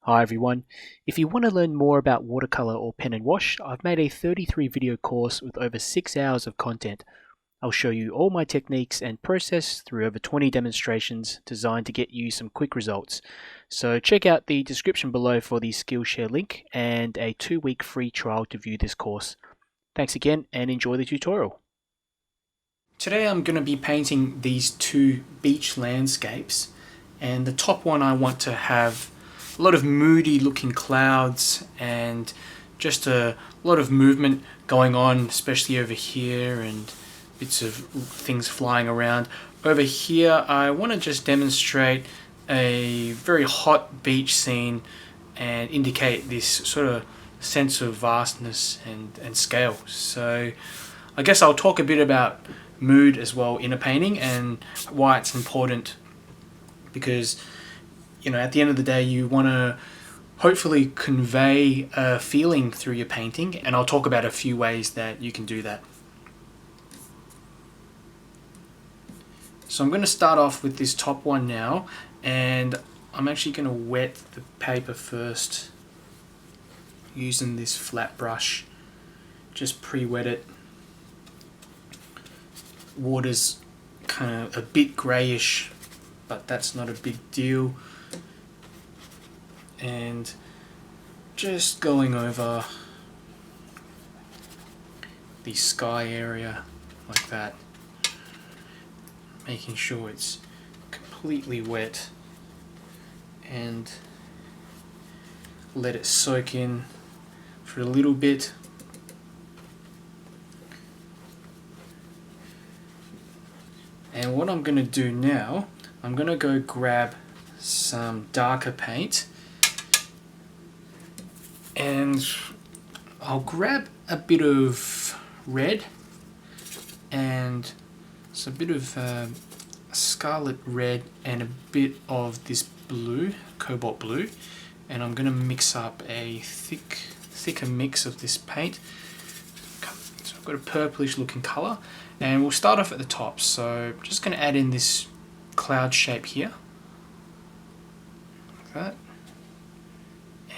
Hi everyone. If you want to learn more about watercolor or pen and wash, I've made a 33 video course with over 6 hours of content. I'll show you all my techniques and process through over 20 demonstrations designed to get you some quick results. So check out the description below for the Skillshare link and a 2-week free trial to view this course. Thanks again and enjoy the tutorial. Today I'm going to be painting these two beach landscapes, and the top one I want to have a lot of moody looking clouds and just a lot of movement going on, especially over here, and bits of things flying around. Over here I want to just demonstrate a very hot beach scene and indicate this sort of sense of vastness and scale. So I guess I'll talk a bit about mood as well in a painting and why it's important, because at the end of the day you want to hopefully convey a feeling through your painting, and I'll talk about a few ways that you can do that. So I'm going to start off with this top one now, and I'm actually going to wet the paper first using this flat brush. Just pre-wet it. Water's kind of a bit greyish, but that's not a big deal. And just going over the sky area like that, making sure it's completely wet, and let it soak in for a little bit. And what I'm going to do now, I'm going to go grab some darker paint, and I'll grab a bit of red and so a bit of scarlet red and a bit of this blue, cobalt blue, and I'm going to mix up a thicker mix of this paint. So I've got a purplish looking colour, and we'll start off at the top. So I'm just going to add in this cloud shape here, like that,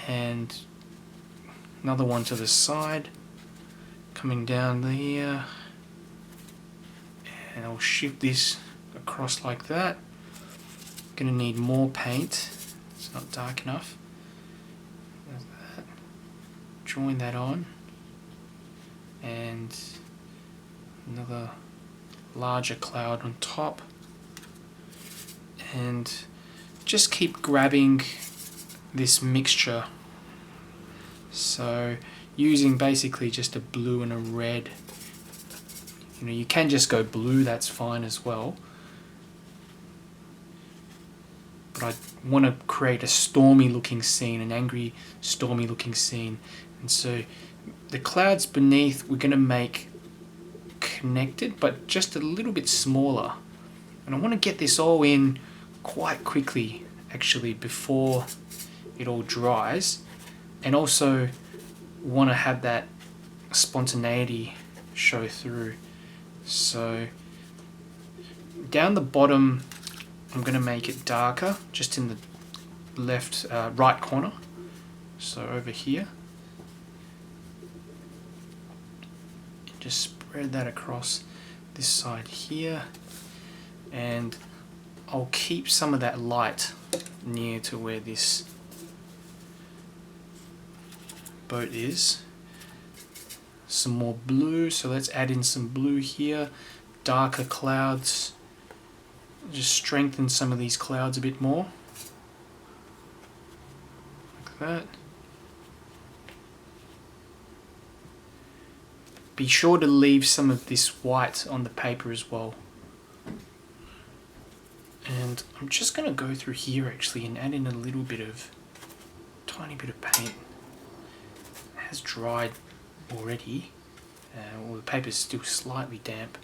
and another one to the side, coming down here, and I'll shift this across like that. Going to need more paint, it's not dark enough. Like that. Join that on, and another larger cloud on top, and just keep grabbing this mixture. So using basically just a blue and a red. You can just go blue, that's fine as well. But I want to create a stormy looking scene, an angry stormy looking scene. And so the clouds beneath we're going to make connected, but just a little bit smaller. And I want to get this all in quite quickly, actually, before it all dries. And also want to have that spontaneity show through. So down the bottom I'm going to make it darker, just in the right corner, so over here. Just spread that across this side here, and I'll keep some of that light near to where this boat is. Some more blue, so let's add in some blue here. Darker clouds, just strengthen some of these clouds a bit more, like that. Be sure to leave some of this white on the paper as well. And I'm just going to go through here actually and add in a little bit of, tiny bit of paint. It has dried already, well, the paper is still slightly damp.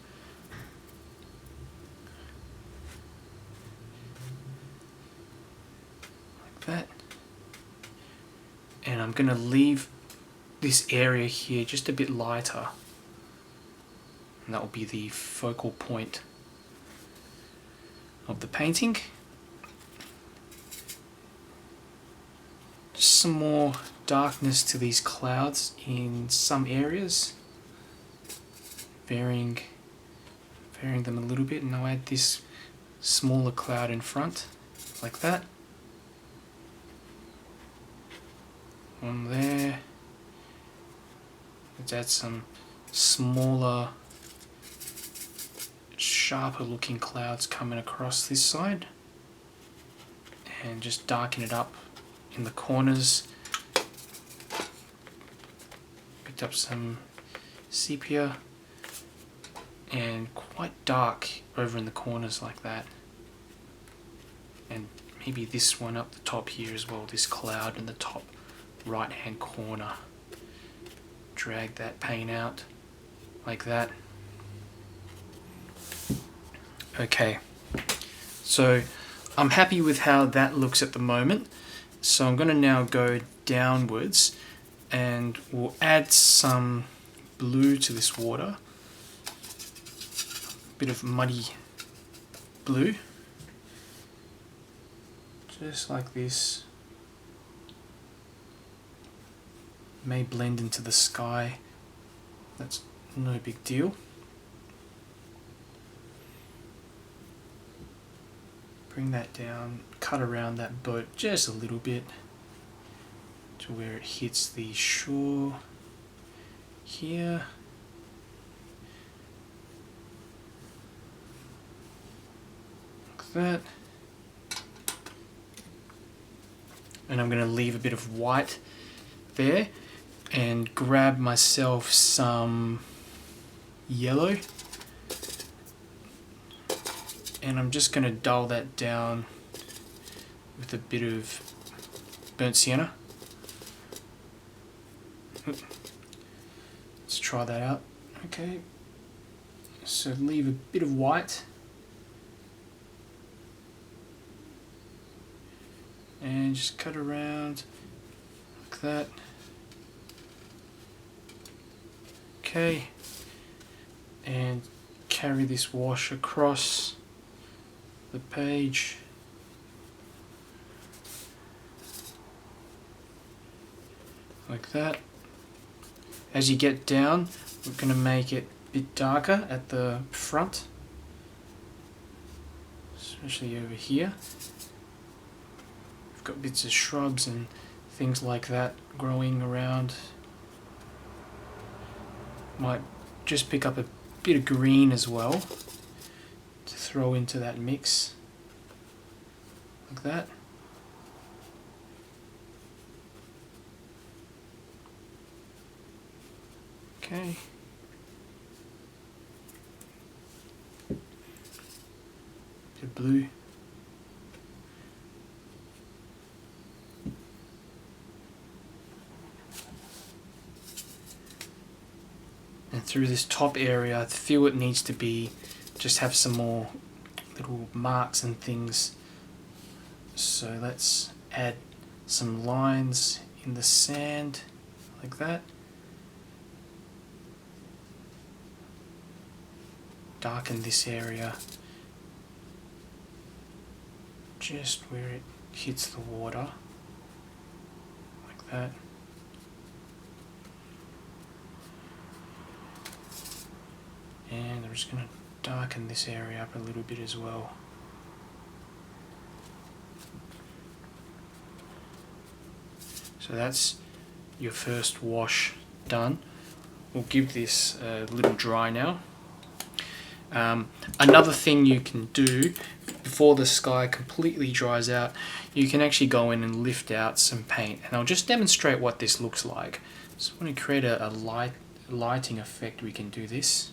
Like that. And I'm going to leave this area here just a bit lighter, and that will be the focal point of the painting. Just some more darkness to these clouds in some areas, varying them a little bit, and I'll add this smaller cloud in front, like that. On there. Let's add some smaller, sharper looking clouds coming across this side, and just darken it up in the corners. Picked up some sepia, and quite dark over in the corners like that, and maybe this one up the top here as well, this cloud in the top right hand corner. Drag that paint out like that. Okay, so I'm happy with how that looks at the moment, so I'm going to now go downwards and we'll add some blue to this water. Bit of muddy blue, just like this. May blend into the sky, that's no big deal. Bring that down, cut around that boat just a little bit to where it hits the shore here. That, and I'm going to leave a bit of white there and grab myself some yellow, and I'm just going to dull that down with a bit of burnt sienna. Let's try that out. Okay, so leave a bit of white and just cut around like that. Okay, and carry this wash across the page like that. As you get down, we're going to make it a bit darker at the front, especially over here. We've got bits of shrubs and things like that growing around. Might just pick up a bit of green as well to throw into that mix, like that. Okay. Bit of blue. And through this top area, I feel it needs to be, just have some more little marks and things. So let's add some lines in the sand, like that. Darken this area, just where it hits the water, like that. And I'm just going to darken this area up a little bit as well. So that's your first wash done. We'll give this a little dry now. Another thing you can do before the sky completely dries out, you can actually go in and lift out some paint, and I'll just demonstrate what this looks like. So when you create a lighting effect, we can do this.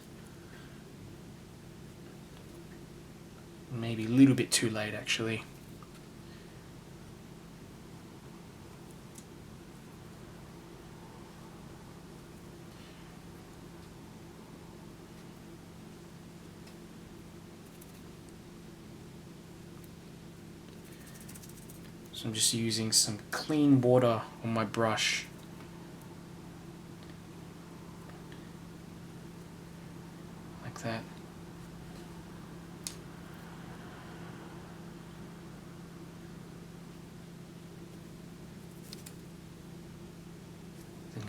Maybe a little bit too late actually. So I'm just using some clean water on my brush. Like that.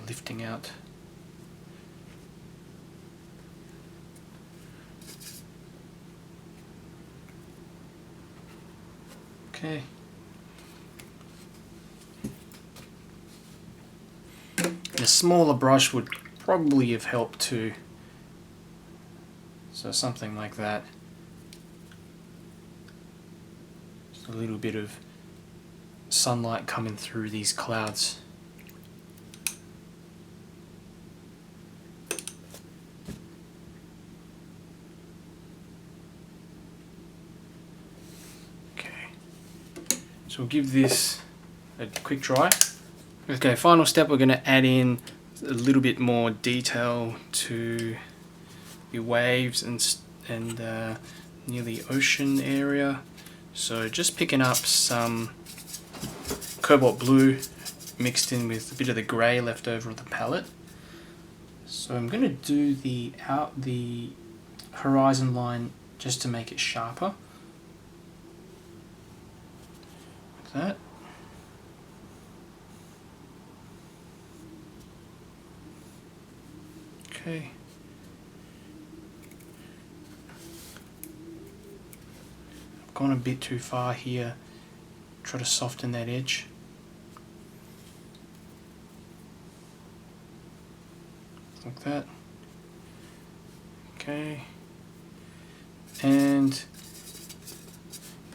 lifting out. Okay. And a smaller brush would probably have helped too. So something like that. Just a little bit of sunlight coming through these clouds. So we'll give this a quick try. Okay, final step, we're going to add in a little bit more detail to the waves and near the ocean area. So just picking up some cobalt blue mixed in with a bit of the grey left over on the palette. So I'm going to do the horizon line just to make it sharper. That. Okay. I've gone a bit too far here. Try to soften that edge. Like that. Okay. And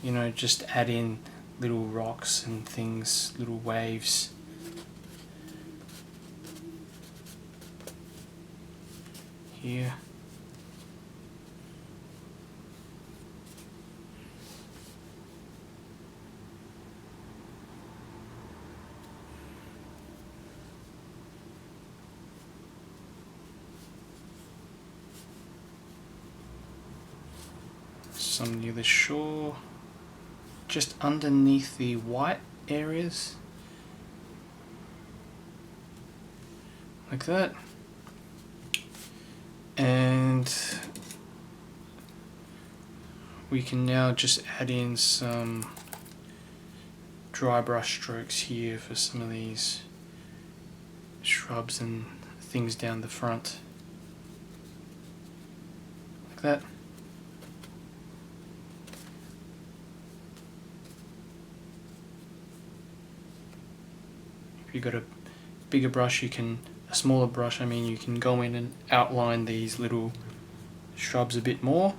you know, just add in little rocks and things, little waves. Here. Some near the shore. Just underneath the white areas, like that, and we can now just add in some dry brush strokes here for some of these shrubs and things down the front, like that. If you've got a bigger brush, a smaller brush, you can go in and outline these little shrubs a bit more.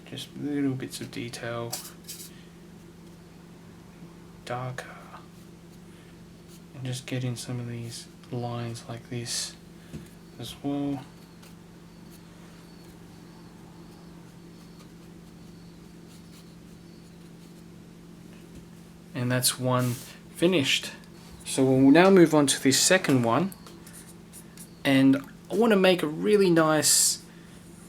Just little bits of detail, darker, and just get in some of these lines like this as well. And that's one finished. So we'll now move on to the second one, and I want to make a really nice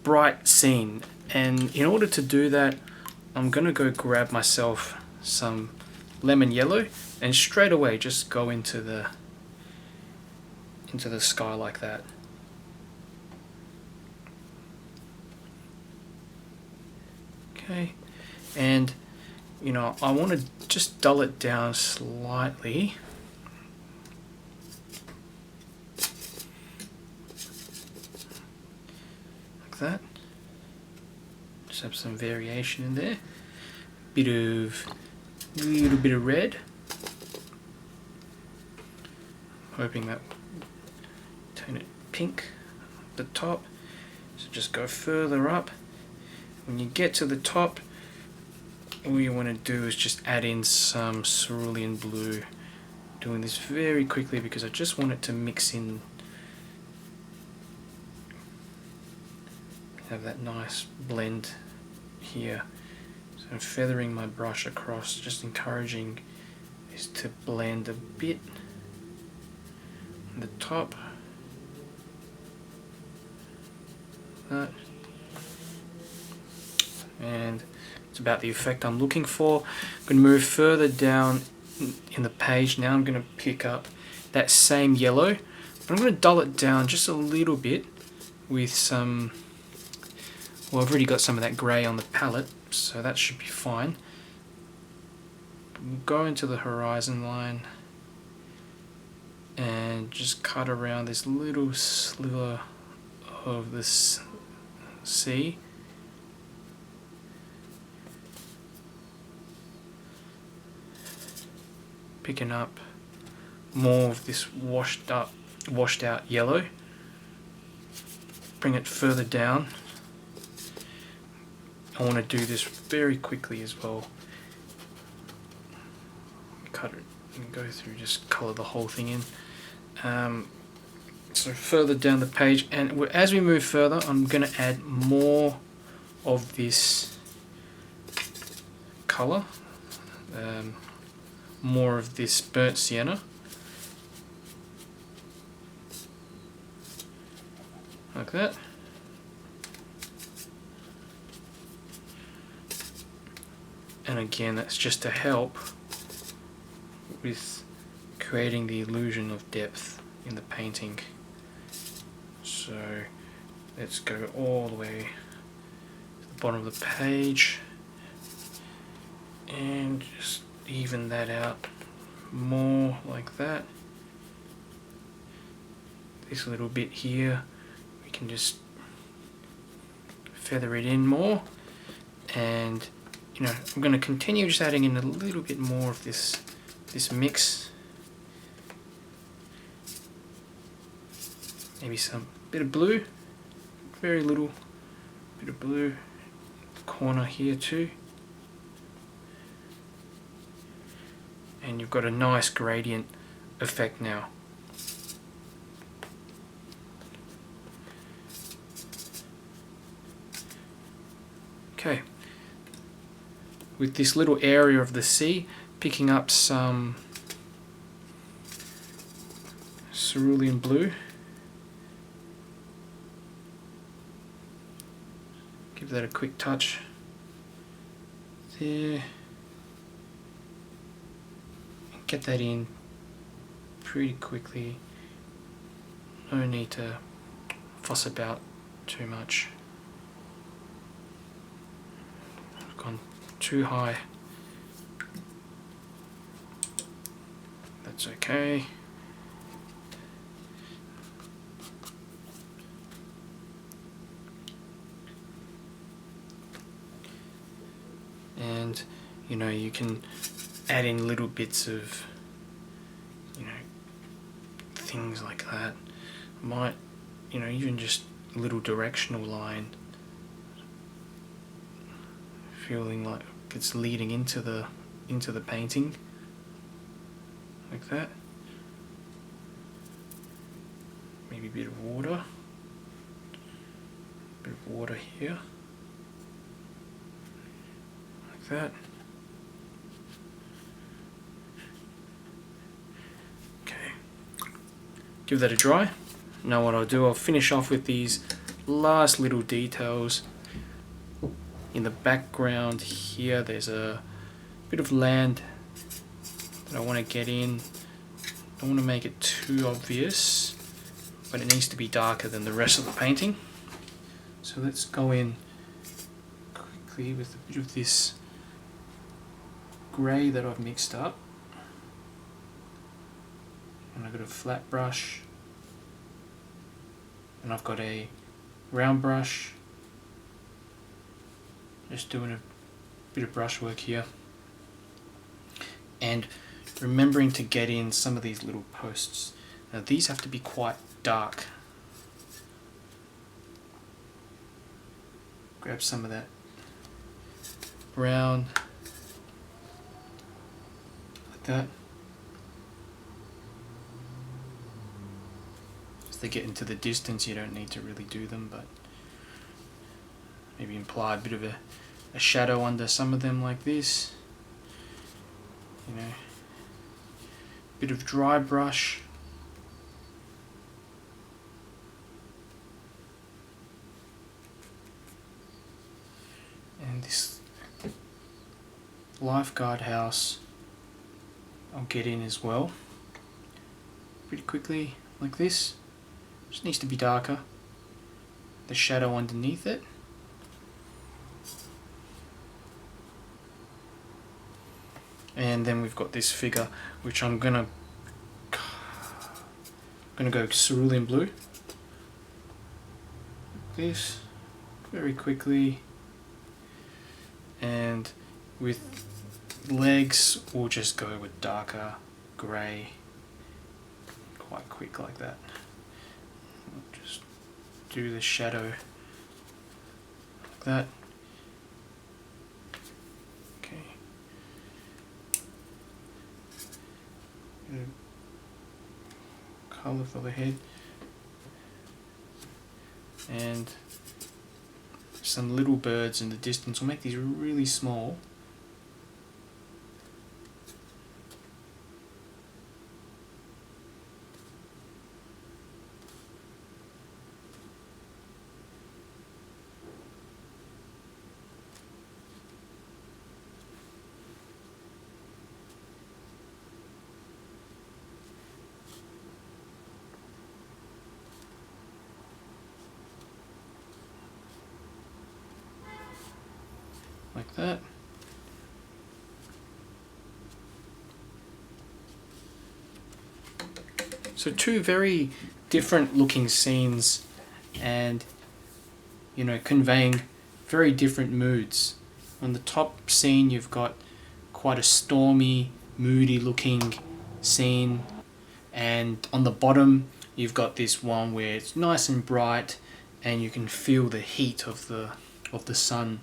bright scene, and in order to do that I'm gonna go grab myself some lemon yellow and straight away just go into the sky like that. Okay, and you know, I want to just dull it down slightly. Like that. Just have some variation in there. Little bit of red. Hoping that turn it pink at the top. So just go further up. When you get to the top, all you want to do is just add in some cerulean blue. Doing this very quickly because I just want it to mix in, have that nice blend here. So I'm feathering my brush across, just encouraging this to blend a bit on the top. That. And it's about the effect I'm looking for. I'm going to move further down in the page now. I'm going to pick up that same yellow, but I'm going to dull it down just a little bit with some, well, I've already got some of that grey on the palette, so that should be fine. go into the horizon line and just cut around this little sliver of this sea. Picking up more of this washed out yellow. Bring it further down. I want to do this very quickly as well. Cut it and go through, just colour the whole thing in. So further down the page, and as we move further, I'm going to add more of this colour, more of this burnt sienna. Like that. And again, that's just to help with creating the illusion of depth in the painting. So let's go all the way to the bottom of the page and just even that out more like that. This little bit here, we can just feather it in more, and you know, I'm going to continue just adding in a little bit more of this mix. Maybe some bit of blue, very little bit of blue, corner here too. And you've got a nice gradient effect now. Okay. With this little area of the sea, picking up some cerulean blue. Give that a quick touch there. Get that in pretty quickly. No need to fuss about too much. I've gone too high. That's okay. And you know, you can add in little bits of, you know, things like that. Might, you know, even just a little directional line, feeling like it's leading into the painting, like that. Maybe a bit of water, here, like that. Give that a dry. Now what I'll do, I'll finish off with these last little details. In the background here, there's a bit of land that I want to get in. Don't want to make it too obvious, but it needs to be darker than the rest of the painting. So let's go in quickly with a bit of this grey that I've mixed up. And I've got a flat brush, and I've got a round brush, just doing a bit of brush work here, and remembering to get in some of these little posts. Now these have to be quite dark. Grab some of that brown, like that. They get into the distance, you don't need to really do them, but maybe imply a bit of a shadow under some of them like this. You know, bit of dry brush. And this lifeguard house I'll get in as well, pretty quickly like this. Just needs to be darker. The shadow underneath it. And then we've got this figure, which I'm gonna go cerulean blue. This very quickly, and with legs we'll just go with darker grey, quite quick like that. Just do the shadow like that. Okay. Colour for the head, and some little birds in the distance. We'll make these really small. Like that. So two very different looking scenes, and conveying very different moods. On the top scene you've got quite a stormy, moody looking scene, and on the bottom you've got this one where it's nice and bright and you can feel the heat of the sun.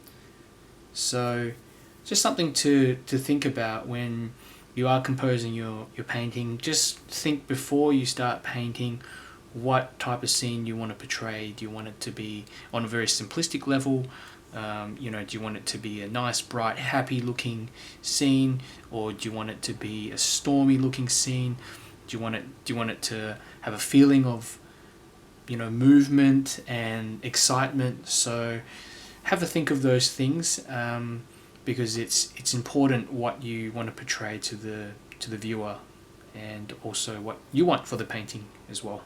So just something to think about when you are composing your painting. Just think before you start painting what type of scene you want to portray. Do you want it to be on a very simplistic level? Do you want it to be a nice, bright, happy looking scene, or do you want it to be a stormy looking scene? Do you want it to have a feeling of movement and excitement? So have a think of those things, because it's important what you want to portray to the viewer, and also what you want for the painting as well.